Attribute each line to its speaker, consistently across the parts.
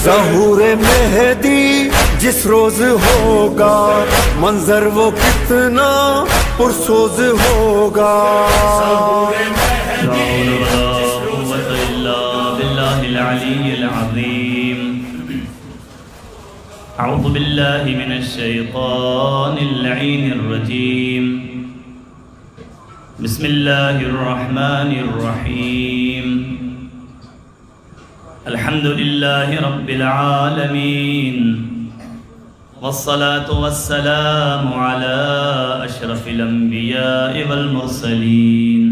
Speaker 1: ظہور مہدی جس روز ہوگا منظر وہ کتنا پرسوز ہوگا.
Speaker 2: اعوذ باللہ من الشیطان اللعین الرجیم. بسم اللہ الرحمن الرحیم. الحمد للہ رب العالمین والصلاة والسلام على اشرف الانبیاء والمرسلین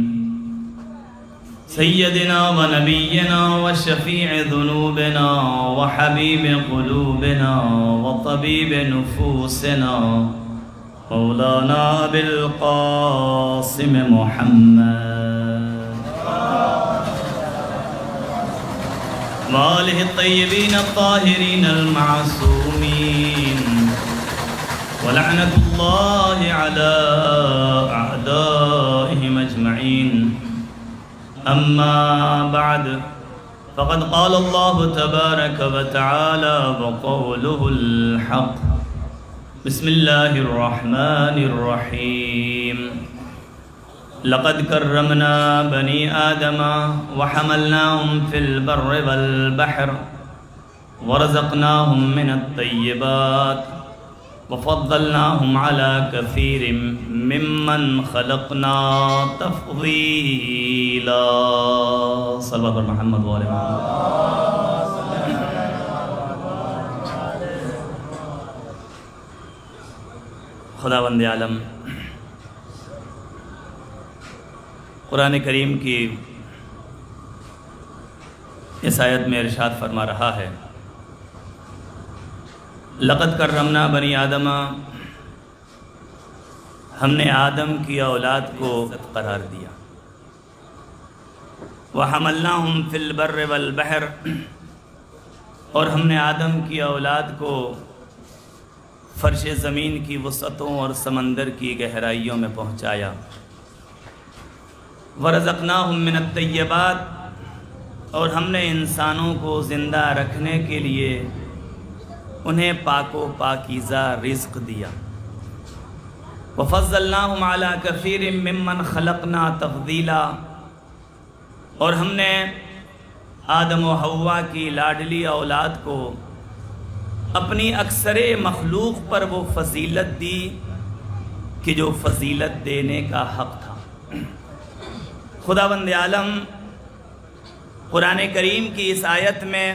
Speaker 2: سیدنا و نبینا و شفیع ذنوبنا و حبیب قلوبنا و طبیب نفوسنا مولانا بالقاسم محمد وآلہ الطیبین الطاہرین المعصومین ولعنت اللہ علی اعدائهم اجمعین. اما بعد فقد قال الله تبارك وتعالى وقوله الحق. بسم الله الرحمن الرحيم. لقد كرمنا بني آدم وحملناهم في البر والبحر ورزقناهم من الطيبات وفضلناهم على كثير ممن خلقنا تفضيلا. صلى الله على محمد وآل محمد. خداوند عالم قرآن کریم کی اس آیت میں ارشاد فرما رہا ہے لقد کرمنا بنی آدم، ہم نے آدم کی اولاد کو عزت قرار دیا. وحملناہم فی البر والبحر، اور ہم نے آدم کی اولاد کو فرش زمین کی وسعتوں اور سمندر کی گہرائیوں میں پہنچایا. ورزقناہم من الطیبات، اور ہم نے انسانوں کو زندہ رکھنے کے لیے انہیں پاک و پاکیزہ رزق دیا. وفضلناہم علی کثیر ممن خلقنا تفضیلا، اور ہم نے آدم و حوا کی لاڈلی اولاد کو اپنی اکثر مخلوق پر وہ فضیلت دی کہ جو فضیلت دینے کا حق تھا. خداوند عالم قرآن کریم کی اس آیت میں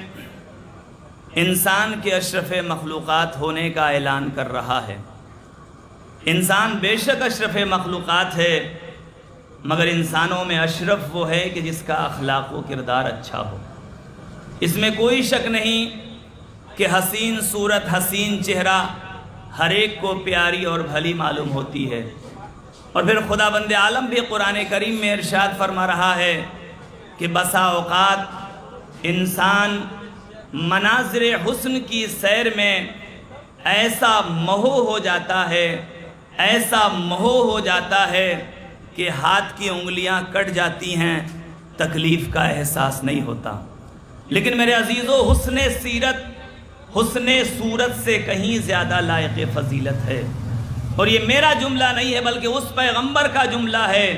Speaker 2: انسان کے اشرف مخلوقات ہونے کا اعلان کر رہا ہے. انسان بے شک اشرف مخلوقات ہے، مگر انسانوں میں اشرف وہ ہے کہ جس کا اخلاق و کردار اچھا ہو. اس میں کوئی شک نہیں کہ حسین صورت، حسین چہرہ ہر ایک کو پیاری اور بھلی معلوم ہوتی ہے. اور پھر خداوند عالم بھی قرآن کریم میں ارشاد فرما رہا ہے کہ بسا اوقات انسان مناظر حسن کی سیر میں ایسا مہو ہو جاتا ہے، ایسا مہو ہو جاتا ہے کہ ہاتھ کی انگلیاں کٹ جاتی ہیں، تکلیف کا احساس نہیں ہوتا. لیکن میرے عزیزو، حسن سیرت حسن صورت سے کہیں زیادہ لائق فضیلت ہے. اور یہ میرا جملہ نہیں ہے بلکہ اس پیغمبر کا جملہ ہے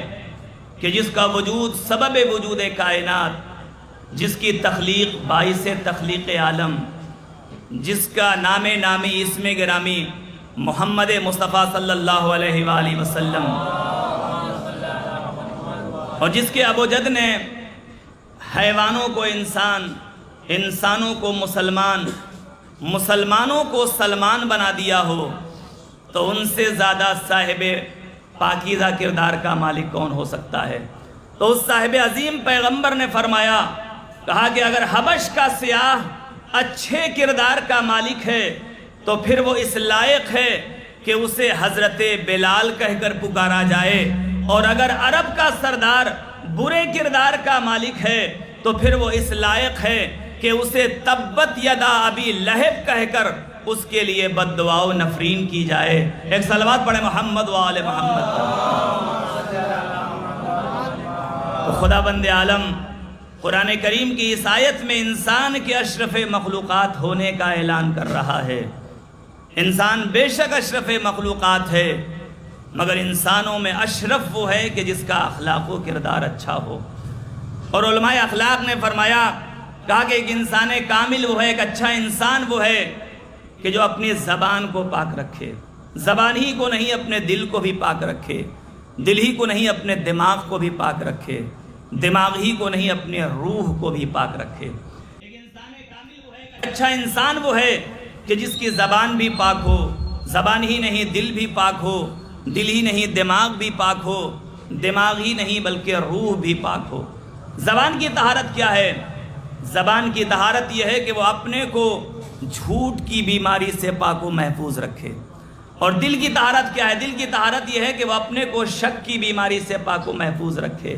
Speaker 2: کہ جس کا وجود سبب وجود کائنات، جس کی تخلیق باعث تخلیق عالم، جس کا نام نامی اسم گرامی محمد مصطفیٰ صلی اللہ علیہ وآلہ وسلم، اور جس کے ابوجد نے حیوانوں کو انسان، انسانوں کو مسلمان، مسلمانوں کو سلمان بنا دیا ہو، تو ان سے زیادہ صاحب پاکیزہ کردار کا مالک کون ہو سکتا ہے. تو اس صاحب عظیم پیغمبر نے فرمایا، کہا کہ اگر حبش کا سیاہ اچھے کردار کا مالک ہے تو پھر وہ اس لائق ہے کہ اسے حضرت بلال کہہ کر پکارا جائے، اور اگر عرب کا سردار برے کردار کا مالک ہے تو پھر وہ اس لائق ہے کہ اسے تبت یدا ابی لہب کہہ کر اس کے لیے بد دعا و نفرین کی جائے. ایک صلوات پڑھے محمد و آل محمد. تو خدا بند عالم قرآن کریم کی اس آیت میں انسان کے اشرف مخلوقات ہونے کا اعلان کر رہا ہے۔ انسان بے شک اشرف مخلوقات ہے، مگر انسانوں میں اشرف وہ ہے کہ جس کا اخلاق و کردار اچھا ہو۔ اور علماء اخلاق نے فرمایا، کہا کہ ایک انسان کامل وہ ہے، ایک اچھا انسان وہ ہے کہ جو اپنی زبان کو پاک رکھے، زبان ہی کو نہیں اپنے دل کو بھی پاک رکھے، دل ہی کو نہیں اپنے دماغ کو بھی پاک رکھے، دماغ ہی کو نہیں اپنے روح کو بھی پاک رکھے۔ ایک انسان کامل وہ ہے، ایک اچھا انسان وہ ہے کہ جس کی زبان بھی پاک ہو، زبان ہی نہیں دل بھی پاک ہو، دل ہی نہیں دماغ بھی پاک ہو، دماغ ہی نہیں بلکہ روح بھی پاک ہو۔ زبان کی طہارت کیا ہے؟ زبان کی طہارت یہ ہے کہ وہ اپنے کو جھوٹ کی بیماری سے پاک و محفوظ رکھے۔ اور دل کی طہارت کیا ہے؟ دل کی طہارت یہ ہے کہ وہ اپنے کو شک کی بیماری سے پاک و محفوظ رکھے۔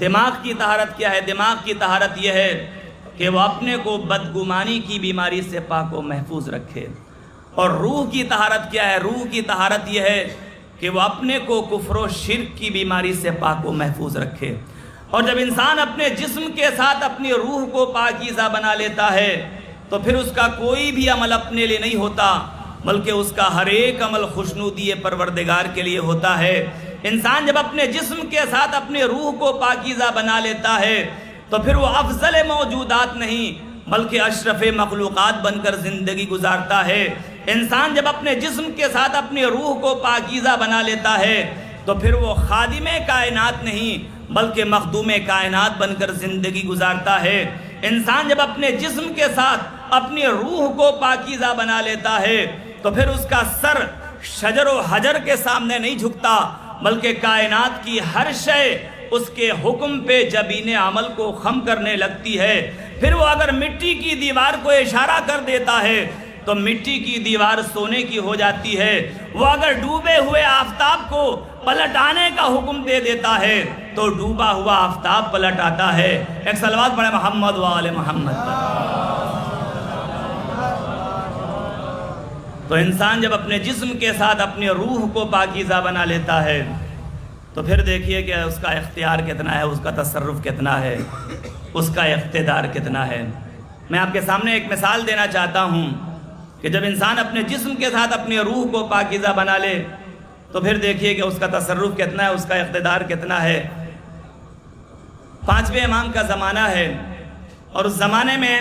Speaker 2: دماغ کی طہارت کیا ہے؟ دماغ کی طہارت یہ ہے کہ وہ اپنے کو بدگمانی کی بیماری سے پاک و محفوظ رکھے۔ اور روح کی طہارت کیا ہے؟ روح کی طہارت یہ ہے کہ وہ اپنے کو کفر و شرک کی بیماری سے پاک و محفوظ رکھے۔ اور جب انسان اپنے جسم کے ساتھ اپنی روح کو پاکیزہ بنا لیتا ہے تو پھر اس کا کوئی بھی عمل اپنے لیے نہیں ہوتا، بلکہ اس کا ہر ایک عمل خوشنودی پروردگار کے لیے ہوتا ہے۔ انسان جب اپنے جسم کے ساتھ اپنے روح کو پاکیزہ بنا لیتا ہے تو پھر وہ افضل موجودات نہیں بلکہ اشرف مخلوقات بن کر زندگی گزارتا ہے۔ انسان جب اپنے جسم کے ساتھ اپنی روح کو پاکیزہ بنا لیتا ہے تو پھر وہ خادم کائنات نہیں بلکہ مخدوم کائنات بن کر زندگی گزارتا ہے۔ انسان جب اپنے جسم کے ساتھ اپنی روح کو پاکیزہ بنا لیتا ہے تو پھر اس کا سر شجر و حجر کے سامنے نہیں جھکتا بلکہ کائنات کی ہر شے اس کے حکم پہ جبین عمل کو خم کرنے لگتی ہے۔ پھر وہ اگر مٹی کی دیوار کو اشارہ کر دیتا ہے تو مٹی کی دیوار سونے کی ہو جاتی ہے۔ وہ اگر ڈوبے ہوئے آفتاب کو پلٹ آنے کا حکم دے دیتا ہے تو ڈوبا ہوا آفتاب پلٹ آتا ہے۔ ایک صلوات پڑھیں محمد و آل محمد پر۔ تو انسان جب اپنے جسم کے ساتھ اپنی روح کو پاکیزہ بنا لیتا ہے تو پھر دیکھیے کہ اس کا اختیار کتنا ہے، اس کا تصرف کتنا ہے، اس کا اقتدار کتنا ہے۔ میں آپ کے سامنے ایک مثال دینا چاہتا ہوں کہ جب انسان اپنے جسم کے ساتھ اپنی روح کو پاکیزہ بنا لے تو پھر دیکھیے کہ اس کا تصرف کتنا ہے، اس کا اقتدار کتنا ہے۔ 5ویں امام کا زمانہ ہے اور اس زمانے میں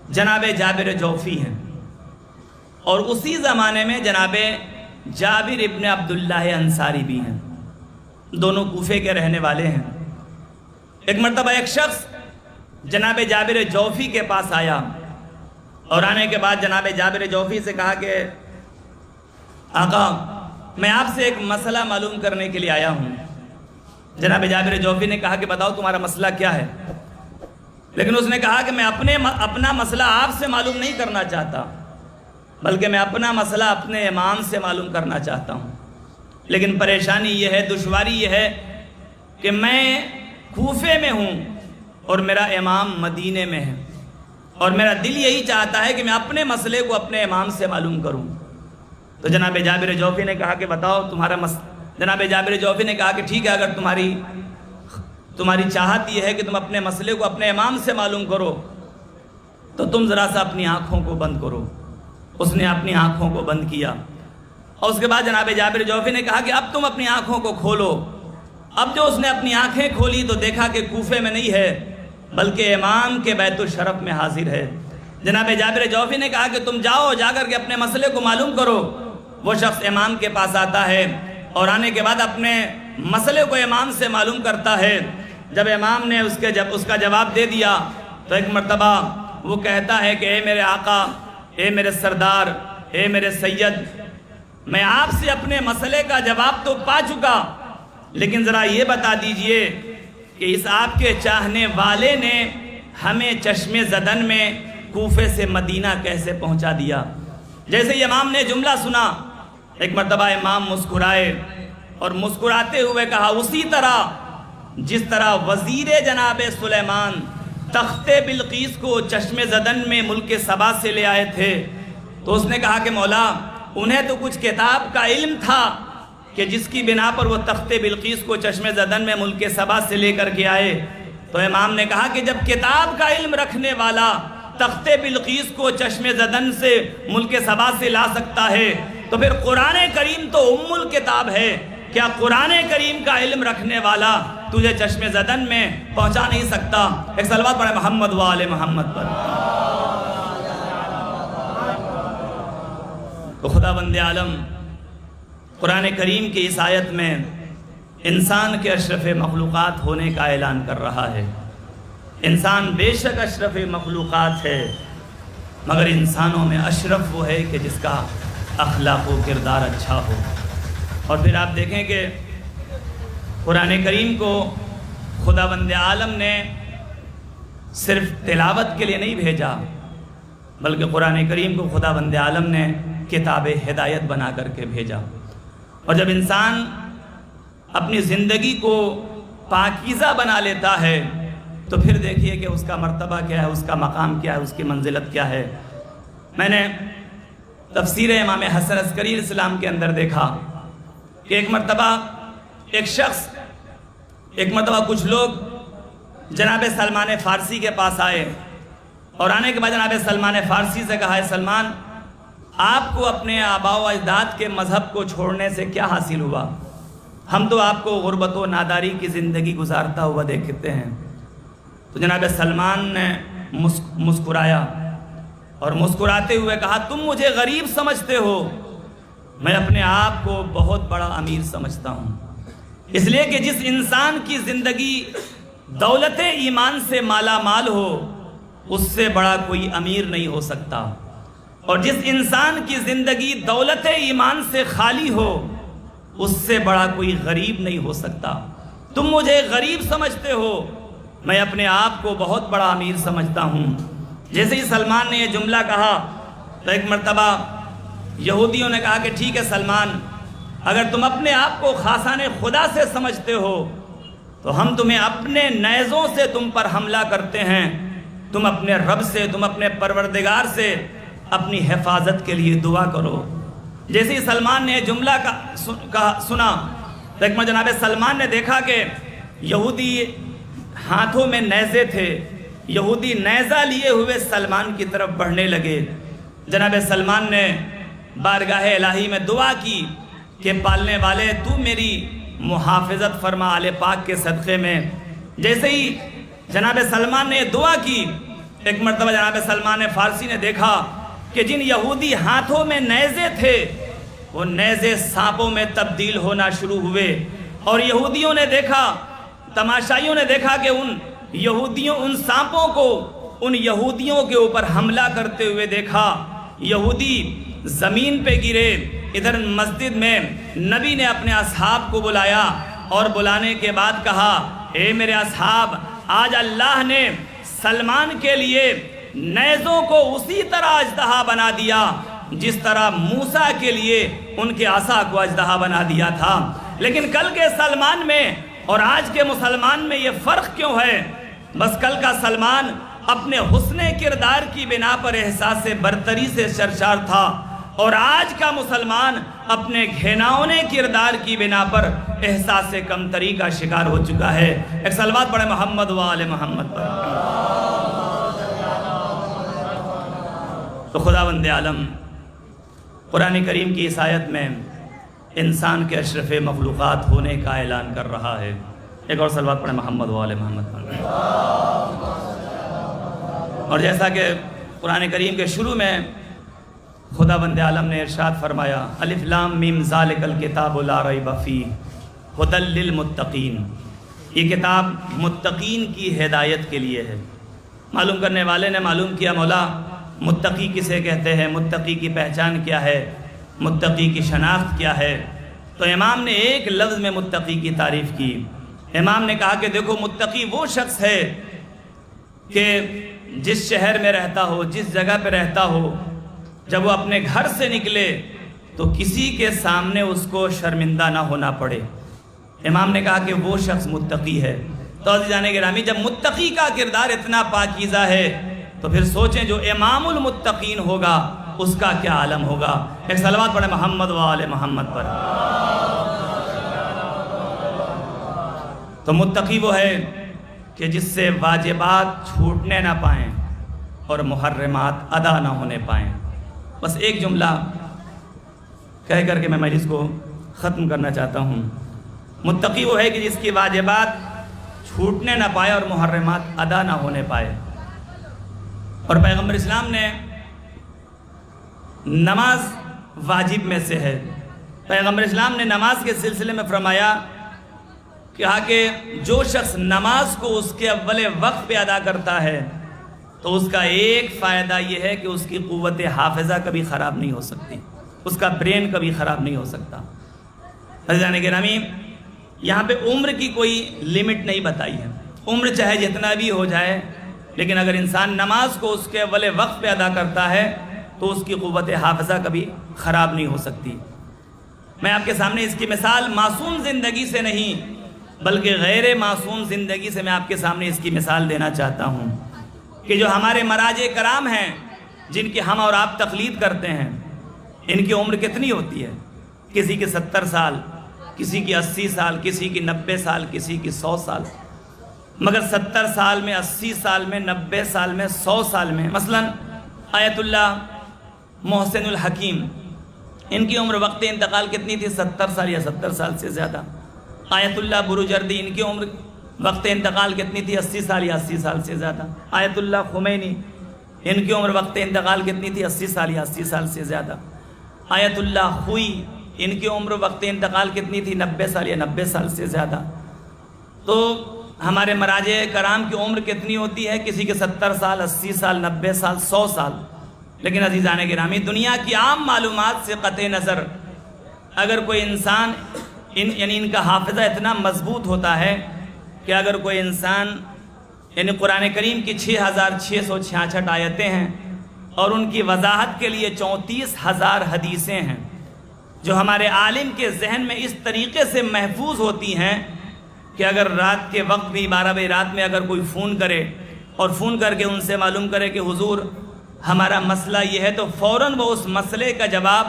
Speaker 2: جناب جابر جوفی ہیں اور اسی زمانے میں جناب جابر ابن عبداللہ انصاری بھی ہیں، دونوں کوفے کے رہنے والے ہیں۔ ایک مرتبہ ایک شخص جناب جابر جوفی کے پاس آیا اور آنے کے بعد جناب جابر جوفی سے کہا کہ آقا میں آپ سے ایک مسئلہ معلوم کرنے کے لیے آیا ہوں۔ جناب جابر جوفی نے کہا کہ بتاؤ تمہارا مسئلہ کیا ہے؟ لیکن اس نے کہا کہ میں اپنا مسئلہ آپ سے معلوم نہیں کرنا چاہتا بلکہ میں اپنا مسئلہ اپنے امام سے معلوم کرنا چاہتا ہوں، لیکن پریشانی یہ ہے، دشواری یہ ہے کہ میں کوفے میں ہوں اور میرا امام مدینے میں ہے اور میرا دل یہی چاہتا ہے کہ میں اپنے مسئلے کو اپنے امام سے معلوم کروں۔ تو جناب جابر جوفی نے کہا کہ بتاؤ تمہارا جناب جابر جوفی نے کہا کہ ٹھیک ہے، اگر تمہاری چاہت یہ ہے کہ تم اپنے مسئلے کو اپنے امام سے معلوم کرو تو تم ذرا سا اپنی آنکھوں کو بند کرو۔ اس نے اپنی آنکھوں کو بند کیا اور اس کے بعد جناب جابر جوفی نے کہا کہ اب تم اپنی آنکھوں کو کھولو۔ اب جو اس نے اپنی آنکھیں کھولی تو دیکھا کہ کوفے میں نہیں ہے بلکہ امام کے بیت الشرف میں حاضر ہے۔ جناب جابر جوفی نے کہا کہ تم جاؤ، جا کر کے اپنے مسئلے کو معلوم کرو۔ وہ شخص امام کے پاس آتا ہے اور آنے کے بعد اپنے مسئلے کو امام سے معلوم کرتا ہے۔ جب امام نے اس کا جواب دے دیا تو ایک مرتبہ وہ کہتا ہے کہ اے میرے آقا، اے میرے سردار، اے میرے سید، میں آپ سے اپنے مسئلے کا جواب تو پا چکا، لیکن ذرا یہ بتا دیجئے کہ اس آپ کے چاہنے والے نے ہمیں چشم زدن میں کوفے سے مدینہ کیسے پہنچا دیا۔ جیسے ہی امام نے جملہ سنا ایک مرتبہ امام مسکرائے اور مسکراتے ہوئے کہا اسی طرح جس طرح وزیر جناب سلیمان تخت بلقیس کو چشم زدن میں ملک سبا سے لے آئے تھے، تو اس نے کہا کہ مولا انہیں تو کچھ کتاب کا علم تھا کہ جس کی بنا پر وہ تخت بلقیس کو چشم زدن میں ملک سبا سے لے کر کے آئے، تو امام نے کہا کہ جب کتاب کا علم رکھنے والا تخت بلقیس کو چشم زدن سے ملک سبا سے لا سکتا ہے تو پھر قرآن کریم تو ام الکتاب ہے. کیا قرآن کریم کا علم رکھنے والا تجھے چشم زدن میں پہنچا نہیں سکتا؟ ایک صلوات پڑھیں محمد و آل محمد پر. تو خدا بند عالم قرآن کریم کی اس آیت میں انسان کے اشرف مخلوقات ہونے کا اعلان کر رہا ہے. انسان بے شک اشرف مخلوقات ہے، مگر انسانوں میں اشرف وہ ہے کہ جس کا اخلاق و کردار اچھا ہو. اور پھر آپ دیکھیں کہ قرآن کریم کو خدا بند عالم نے صرف تلاوت کے لیے نہیں بھیجا، بلکہ قرآن کریم کو خدا بند عالم نے کتاب ہدایت بنا کر کے بھیجا. اور جب انسان اپنی زندگی کو پاکیزہ بنا لیتا ہے تو پھر دیکھیے کہ اس کا مرتبہ کیا ہے، اس کا مقام کیا ہے، اس کی منزلت کیا ہے. میں نے تفسیر امام حسن عسکری علیہ السلام کے اندر دیکھا کہ ایک مرتبہ کچھ لوگ جناب سلمان فارسی کے پاس آئے اور آنے کے بعد جناب سلمان فارسی سے کہا، سلمان آپ کو اپنے آباء و اجداد کے مذہب کو چھوڑنے سے کیا حاصل ہوا؟ ہم تو آپ کو غربت و ناداری کی زندگی گزارتا ہوا دیکھتے ہیں. تو جناب سلمان نے مسکرایا اور مسکراتے ہوئے کہا، تم مجھے غریب سمجھتے ہو، میں اپنے آپ کو بہت بڑا امیر سمجھتا ہوں. اس لیے کہ جس انسان کی زندگی دولت ایمان سے مالا مال ہو اس سے بڑا کوئی امیر نہیں ہو سکتا، اور جس انسان کی زندگی دولت ایمان سے خالی ہو اس سے بڑا کوئی غریب نہیں ہو سکتا. تم مجھے غریب سمجھتے ہو، میں اپنے آپ کو بہت بڑا امیر سمجھتا ہوں. جیسے ہی سلمان نے یہ جملہ کہا تو ایک مرتبہ یہودیوں نے کہا کہ ٹھیک ہے سلمان، اگر تم اپنے آپ کو خاصان خدا سے سمجھتے ہو تو ہم تمہیں اپنے نیزوں سے تم پر حملہ کرتے ہیں، تم اپنے رب سے، تم اپنے پروردگار سے اپنی حفاظت کے لیے دعا کرو. جیسے ہی سلمان نے جملہ سنا تو ایک مرتبہ جناب سلمان نے دیکھا کہ یہودی ہاتھوں میں نیزے تھے، یہودی نیزہ لیے ہوئے سلمان کی طرف بڑھنے لگے. جناب سلمان نے بارگاہ الہی میں دعا کی کہ پالنے والے تو میری محافظت فرما آل پاک کے صدقے میں. جیسے ہی جناب سلمان نے دعا کی ایک مرتبہ جناب سلمان فارسی نے دیکھا کہ جن یہودی ہاتھوں میں نیزے تھے وہ نیزے سانپوں میں تبدیل ہونا شروع ہوئے، اور یہودیوں نے دیکھا، تماشائیوں نے دیکھا کہ ان سانپوں کو ان یہودیوں کے اوپر حملہ کرتے ہوئے دیکھا. یہودی زمین پہ گرے. ادھر مسجد میں نبی نے اپنے اصحاب کو بلایا اور بلانے کے بعد کہا، اے میرے اصحاب، آج اللہ نے سلمان کے لیے نیزوں کو اسی طرح اژدہا بنا دیا جس طرح موسیٰ کے لیے ان کے عصا کو اژدہا بنا دیا تھا. لیکن کل کے سلمان میں اور آج کے مسلمان میں یہ فرق کیوں ہے؟ بس کل کا سلمان اپنے حسن کردار کی بنا پر احساس برتری سے سرشار تھا، اور آج کا مسلمان اپنے گھناؤنے کردار کی بنا پر احساس کمتری کا شکار ہو چکا ہے. ایک صلوات پڑھیں محمد و آل محمد پر. تو خداوند عالم قرآن کریم کی اس آیت میں انسان کے اشرف مخلوقات ہونے کا اعلان کر رہا ہے. ایک اور صلوات پڑھیں محمد و آل محمد پر. اور جیسا کہ قرآن کریم کے شروع میں خداوند عالم نے ارشاد فرمایا، الف لام میم ذالک الکتاب لا ریب فیہ ھدی للمتقین، یہ کتاب متقین کی ہدایت کے لیے ہے. معلوم کرنے والے نے معلوم کیا مولا متقی کسے کہتے ہیں، متقی کی پہچان کیا ہے، متقی کی شناخت کیا ہے. تو امام نے ایک لفظ میں متقی کی تعریف کی. امام نے کہا کہ دیکھو متقی وہ شخص ہے کہ جس شہر میں رہتا ہو، جس جگہ پہ رہتا ہو، جب وہ اپنے گھر سے نکلے تو کسی کے سامنے اس کو شرمندہ نہ ہونا پڑے. امام نے کہا کہ وہ شخص متقی ہے. تو عزیزان گرامی، جب متقی کا کردار اتنا پاکیزہ ہے تو پھر سوچیں جو امام المتقین ہوگا اس کا کیا عالم ہوگا. ایک صلوات پڑھیں محمد و آل محمد پر. تو متقی وہ ہے کہ جس سے واجبات چھوٹنے نہ پائیں اور محرمات ادا نہ ہونے پائیں۔ بس ایک جملہ کہہ کر کے میں مجلس کو ختم کرنا چاہتا ہوں۔ متقی وہ ہے کہ جس کی واجبات چھوٹنے نہ پائے اور محرمات ادا نہ ہونے پائے۔ اور پیغمبر اسلام نے نماز واجب میں سے ہے۔ پیغمبر اسلام نے نماز کے سلسلے میں فرمایا کہ جو شخص نماز کو اس کے اول وقت پہ ادا کرتا ہے تو اس کا ایک فائدہ یہ ہے کہ اس کی قوت حافظہ کبھی خراب نہیں ہو سکتی، اس کا برین کبھی خراب نہیں ہو سکتا۔ عزیزان گرامی، یہاں پہ عمر کی کوئی لمٹ نہیں بتائی ہے، عمر چاہے جتنا بھی ہو جائے، لیکن اگر انسان نماز کو اس کے اول وقت پہ ادا کرتا ہے تو اس کی قوت حافظہ کبھی خراب نہیں ہو سکتی۔ میں آپ کے سامنے اس کی مثال معصوم زندگی سے نہیں بلکہ غیر معصوم زندگی سے میں آپ کے سامنے اس کی مثال دینا چاہتا ہوں کہ جو ہمارے مراجع کرام ہیں جن کی ہم اور آپ تقلید کرتے ہیں، ان کی عمر کتنی ہوتی ہے؟ کسی کی 70 سال، کسی کی 80 سال، کسی کی 90 سال، کسی کی 100 سال، مگر 70 سال میں، 80 سال میں، 90 سال میں، 100 سال میں مثلا آیت اللہ محسن الحکیم، ان کی عمر وقت انتقال کتنی تھی؟ 70 سال یا 70 سال سے زیادہ۔ آیت اللہ بروجردی، ان کی عمر وقت انتقال کتنی تھی؟ 80 سال یا 80 سال سے زیادہ۔ آیت اللہ خمینی، ان کی عمر وقت انتقال کتنی تھی؟ 80 سال یا 80 سال سے زیادہ۔ آیت اللہ خوئی، ان کی عمر وقت انتقال کتنی تھی؟ 90 سال یا 90 سال سے زیادہ۔ تو ہمارے مراجع کرام کی عمر کتنی ہوتی ہے؟ کسی کے 70 سال، 80 سال، 90 سال، 100 سال۔ لیکن عزیزان گرامی، دنیا کی عام معلومات سے قطع نظر اگر کوئی انسان یعنی ان کا حافظہ اتنا مضبوط ہوتا ہے کہ اگر کوئی انسان یعنی قرآن کریم کی 6666 آیتیں ہیں اور ان کی وضاحت کے لیے 34,000 حدیثیں ہیں جو ہمارے عالم کے ذہن میں اس طریقے سے محفوظ ہوتی ہیں کہ اگر رات کے وقت بھی 12 بجے رات میں اگر کوئی فون کرے اور فون کر کے ان سے معلوم کرے کہ حضور ہمارا مسئلہ یہ ہے، تو فوراً وہ اس مسئلے کا جواب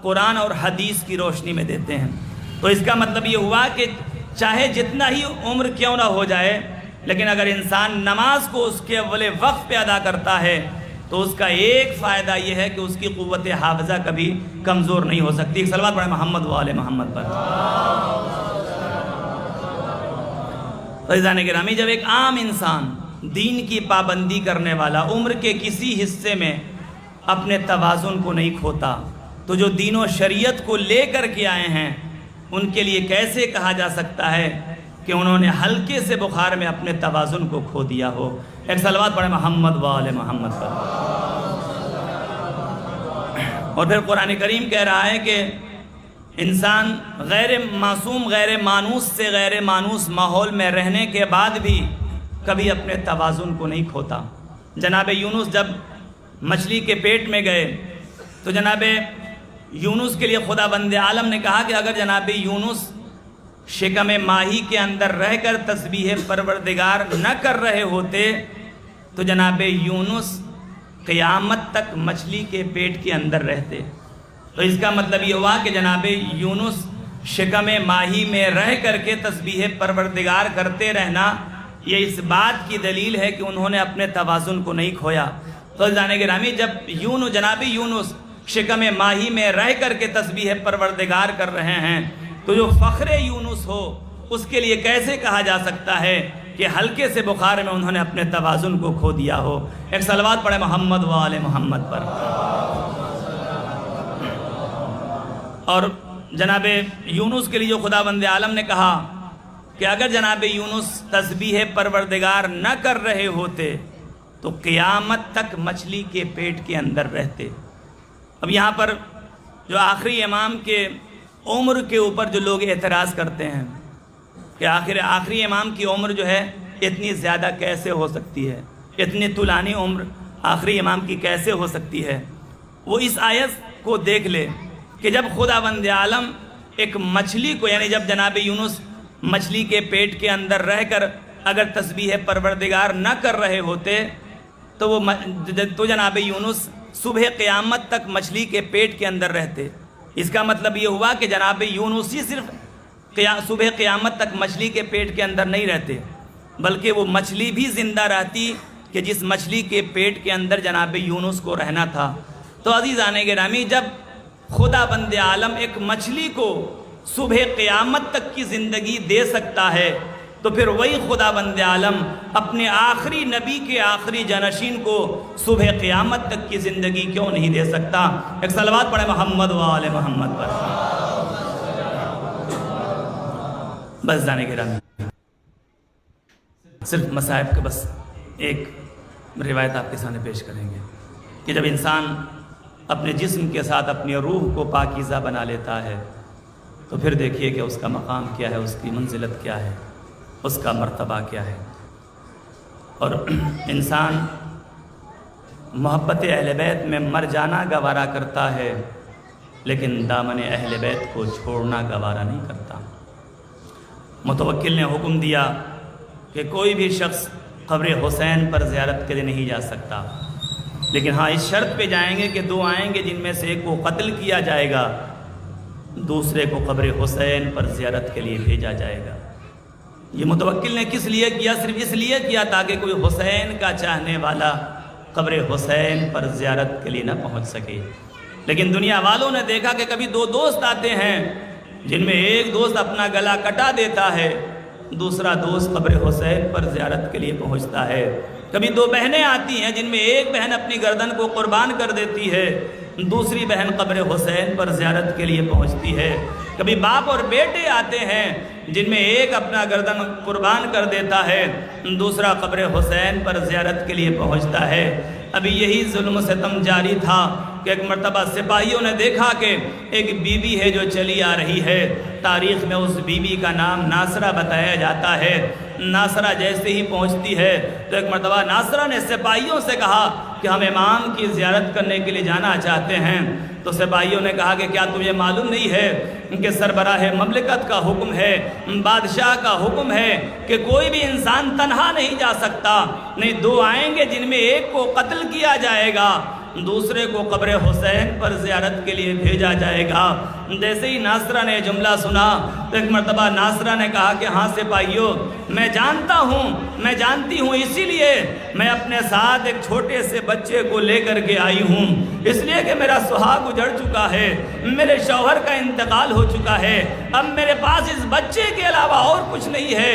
Speaker 2: قرآن اور حدیث کی روشنی میں دیتے ہیں۔ تو اس کا مطلب یہ ہوا کہ چاہے جتنا ہی عمر کیوں نہ ہو جائے، لیکن اگر انسان نماز کو اس کے اول وقت پہ ادا کرتا ہے تو اس کا ایک فائدہ یہ ہے کہ اس کی قوت حافظہ کبھی کمزور نہیں ہو سکتی۔ ایک صلوات پڑھیں محمد و آل محمد پر۔ عزیزان گرامی، جب ایک عام انسان دین کی پابندی کرنے والا عمر کے کسی حصے میں اپنے توازن کو نہیں کھوتا تو جو دین و شریعت کو لے کر کے آئے ہیں ان کے لیے کیسے کہا جا سکتا ہے کہ انہوں نے ہلکے سے بخار میں اپنے توازن کو کھو دیا ہو؟ ایک صلوات پڑھیں محمد و آل محمد پر۔ اور پھر قرآن کریم کہہ رہا ہے کہ انسان غیر معصوم، غیر مانوس سے غیر مانوس ماحول میں رہنے کے بعد بھی کبھی اپنے توازن کو نہیں کھوتا۔ جناب یونس جب مچھلی کے پیٹ میں گئے تو جناب یونس کے لیے خدا بند عالم نے کہا کہ اگر جناب یونس شکم ماہی کے اندر رہ کر تسبیح پروردگار نہ کر رہے ہوتے تو جناب یونس قیامت تک مچھلی کے پیٹ کے اندر رہتے۔ تو اس کا مطلب یہ ہوا کہ جناب یونس شکم ماہی میں رہ کر کے تسبیح پروردگار کرتے رہنا یہ اس بات کی دلیل ہے کہ انہوں نے اپنے توازن کو نہیں کھویا۔ تو عزیزان گرامی، جب جناب یونس شکم ماہی میں رہ کر کے تسبیح پروردگار کر رہے ہیں تو جو فخر یونس ہو اس کے لیے کیسے کہا جا سکتا ہے کہ ہلکے سے بخار میں انہوں نے اپنے توازن کو کھو دیا ہو؟ ایک صلوات پڑھیں محمد و آل محمد پر۔ اور جناب یونس کے لیے جو خدا بند عالم نے کہا کہ اگر جناب یونس تسبیح پروردگار نہ کر رہے ہوتے تو قیامت تک مچھلی کے پیٹ کے اندر رہتے۔ اب یہاں پر جو آخری امام کے عمر کے اوپر جو لوگ اعتراض کرتے ہیں کہ آخری امام کی عمر جو ہے اتنی زیادہ کیسے ہو سکتی ہے، اتنی طولانی عمر آخری امام کی کیسے ہو سکتی ہے، وہ اس آیت کو دیکھ لے کہ جب خدا بند عالم ایک مچھلی کو یعنی جب جناب یونس مچھلی کے پیٹ کے اندر رہ کر اگر تسبیح پروردگار نہ کر رہے ہوتے تو جناب یونس صبح قیامت تک مچھلی کے پیٹ کے اندر رہتے۔ اس کا مطلب یہ ہوا کہ جناب یونس ہی صرف صبح قیامت تک مچھلی کے پیٹ کے اندر نہیں رہتے بلکہ وہ مچھلی بھی زندہ رہتی کہ جس مچھلی کے پیٹ کے اندر جناب یونس کو رہنا تھا۔ تو عزیزان گرامی، جب خدا بند عالم ایک مچھلی کو صبح قیامت تک کی زندگی دے سکتا ہے تو پھر وہی خدا بند عالم اپنے آخری نبی کے آخری جانشین کو صبح قیامت تک کی زندگی کیوں نہیں دے سکتا؟ ایک صلوات پڑھے محمد و آل محمد پر۔ بس جانے گرامی، صرف مصائب کے بس ایک روایت آپ کے سامنے پیش کریں گے کہ جب انسان اپنے جسم کے ساتھ اپنی روح کو پاکیزہ بنا لیتا ہے تو پھر دیکھیے کہ اس کا مقام کیا ہے، اس کی منزلت کیا ہے، اس کا مرتبہ کیا ہے۔ اور انسان محبت اہل بیت میں مر جانا گوارا کرتا ہے، لیکن دامن اہل بیت کو چھوڑنا گوارا نہیں کرتا۔ متوکل نے حکم دیا کہ کوئی بھی شخص قبر حسین پر زیارت کے لیے نہیں جا سکتا، لیکن ہاں اس شرط پہ جائیں گے کہ دو آئیں گے جن میں سے ایک کو قتل کیا جائے گا، دوسرے کو قبر حسین پر زیارت کے لیے بھیجا جائے گا۔ یہ متوکل نے کس لیے کیا؟ صرف اس لیے کیا تاکہ کوئی حسین کا چاہنے والا قبر حسین پر زیارت کے لیے نہ پہنچ سکے۔ لیکن دنیا والوں نے دیکھا کہ کبھی دو دوست آتے ہیں جن میں ایک دوست اپنا گلا کٹا دیتا ہے، دوسرا دوست قبر حسین پر زیارت کے لیے پہنچتا ہے۔ کبھی دو بہنیں آتی ہیں جن میں ایک بہن اپنی گردن کو قربان کر دیتی ہے، دوسری بہن قبر حسین پر زیارت کے لیے پہنچتی ہے۔ کبھی باپ اور بیٹے آتے ہیں جن میں ایک اپنا گردن قربان کر دیتا ہے، دوسرا قبر حسین پر زیارت کے لیے پہنچتا ہے۔ ابھی یہی ظلم و ستم جاری تھا کہ ایک مرتبہ سپاہیوں نے دیکھا کہ ایک بی بی ہے جو چلی آ رہی ہے۔ تاریخ میں اس بی بی کا نام ناصرہ بتایا جاتا ہے۔ ناصرہ جیسے ہی پہنچتی ہے تو ایک مرتبہ ناصرہ نے سپاہیوں سے کہا کہ ہم امام کی زیارت کرنے کے لیے جانا چاہتے ہیں۔ تو سپاہیوں نے کہا کہ کیا تمہیں معلوم نہیں ہے کہ سربراہ مملکت کا حکم ہے، بادشاہ کا حکم ہے کہ کوئی بھی انسان تنہا نہیں جا سکتا، نہیں دو آئیں گے جن میں ایک کو قتل کیا جائے گا، دوسرے کو قبر حسین پر زیارت کے لیے بھیجا جائے گا۔ جیسے ہی ناصرہ نے جملہ سنا تو ایک مرتبہ ناصرہ نے کہا کہ ہاں سپاہیوں، میں جانتا ہوں، میں جانتی ہوں، اسی لیے میں اپنے ساتھ ایک چھوٹے سے بچے کو لے کر کے آئی ہوں، اس لیے کہ میرا سہاگ اجڑ چکا ہے، میرے شوہر کا انتقال ہو چکا ہے، اب میرے پاس اس بچے کے علاوہ اور کچھ نہیں ہے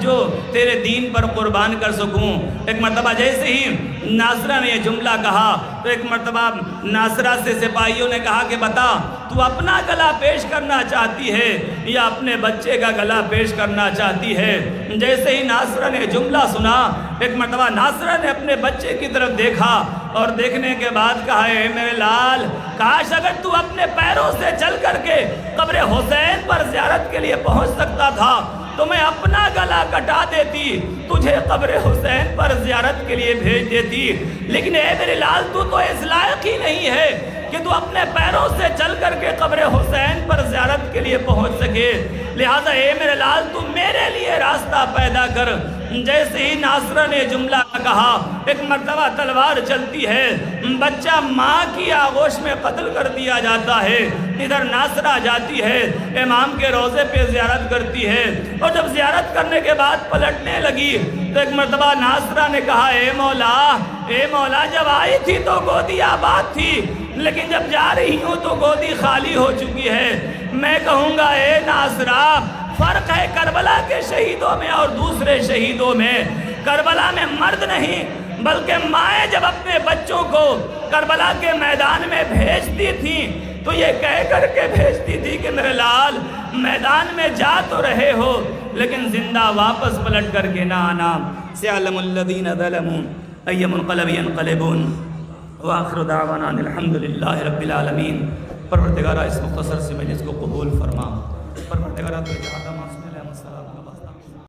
Speaker 2: جو تیرے دین پر قربان کر سکوں۔ ایک مرتبہ جیسے ہی ناصرہ نے یہ جملہ کہا تو ایک مرتبہ ناصرہ سے سپاہیوں نے کہا کہ بتا، تو اپنا گلا پیش کرنا چاہتی ہے یا اپنے بچے کا گلا پیش کرنا چاہتی ہے؟ جیسے ہی ناصرہ نے جملہ سنا ایک مرتبہ ناصرہ نے اپنے بچے کی طرف دیکھا اور دیکھنے کے بعد کہا، اے میرے لال، کاش اگر تو اپنے پیروں سے چل کر کے قبر حسین پر زیارت کے لیے پہنچ سکتا تھا تو میں اپنا گلا کٹا دیتی، تجھے قبر حسین پر زیارت کے لیے بھیج دیتی، لیکن اے میرے لال تو اس لائق ہی نہیں ہے کہ تو اپنے پیروں سے چل کر کے قبر حسین پر زیارت کے لیے پہنچ سکے، لہٰذا اے میرے لال تو میرے لیے راستہ پیدا کر۔ جیسے ہی ناصرہ نے جملہ کہا ایک مرتبہ تلوار چلتی ہے، بچہ ماں کی آغوش میں قتل کر دیا جاتا ہے، ادھر ناصرہ جاتی ہے امام کے روضے پہ زیارت کرتی ہے، اور جب زیارت کرنے کے بعد پلٹنے لگی تو ایک مرتبہ ناصرہ نے کہا، اے مولا، جب آئی تھی تو گودی آباد تھی، لیکن جب جا رہی ہوں تو گودی خالی ہو چکی ہے۔ میں کہوں گا اے ناصرہ، فرق ہے کربلا کے شہیدوں میں اور دوسرے شہیدوں میں۔ کربلا میں مرد نہیں بلکہ مائیں جب اپنے بچوں کو کربلا کے میدان میں بھیجتی تھیں تو یہ کہہ کر کے بھیجتی تھی کہ میرے لال، میدان میں جا تو رہے ہو لیکن زندہ واپس پلٹ کر کے نہ آنا۔ سیعلم الذین ظلموا ای منقلب ینقلبون۔ وآخر دعوانا الحمدللہ رب العالمین۔ پروردگارہ اس مختصر سی مجلس کو قبول فرما، پروردگارہ تو اجازت